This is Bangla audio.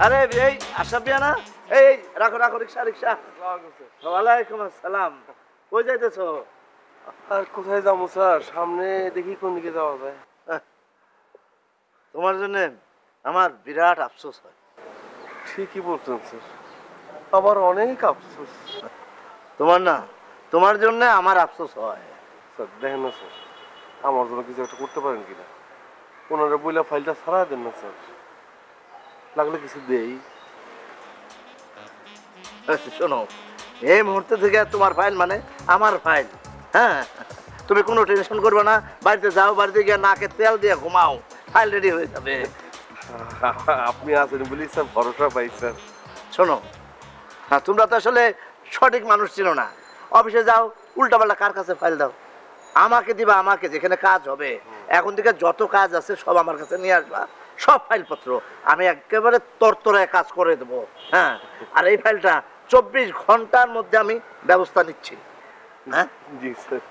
আরে এই আশরাফ মিয়া না? এই রাখো রাখো, রিক্সা রিক্সা। ওয়ালাইকুম আসসালাম। কই যাইতেছো? আর কোথায় যাবো স্যার, সামনে দেখি কোন দিকে যাওয়া যায়। তোমার জন্য আমার বিরাট আফসোস হয়। ঠিকই বলছেন স্যার, আবার অনেক আফসোস। তোমার না, তোমার জন্য আমার আফসোস হয়। স্যার দেখেন না স্যার, আমার জন্য কিছু একটা করতে পারেন কিনা। ওনারা বইলা ফাইলটা ছাড়া দেন না স্যার, লাগলে কিছু দেই। শোনো, এই মুহূর্তে থেকে তোমার ফাইল মানে আমার ফাইল। হ্যাঁ, তুমি কোনো টেনশন করবে না। বাড়িতে যাও, বাড়িতে গিয়ে নাকে তেল দিয়ে ঘুমাও, ফাইল রেডি হয়ে যাবে। আপনি আছেন বলি স্যার ভরসা পাই স্যার। শোনো, হ্যাঁ, তোমরা তো আসলে সঠিক মানুষ ছিল না। অফিসে যাও, উল্টাপাল্টা কার কাছে ফাইল দাও। আমাকে দিবা, আমাকে যেখানে কাজ হবে। এখন থেকে যত কাজ আছে সব আমার কাছে নিয়ে আসবা, সব ফাইলপত্র আমি একেবারে তরতরায় কাজ করে দেবো। হ্যাঁ, আর এই ফাইলটা 24 ঘন্টার মধ্যে আমি ব্যবস্থা নিচ্ছি। হ্যাঁ, জি স্যার।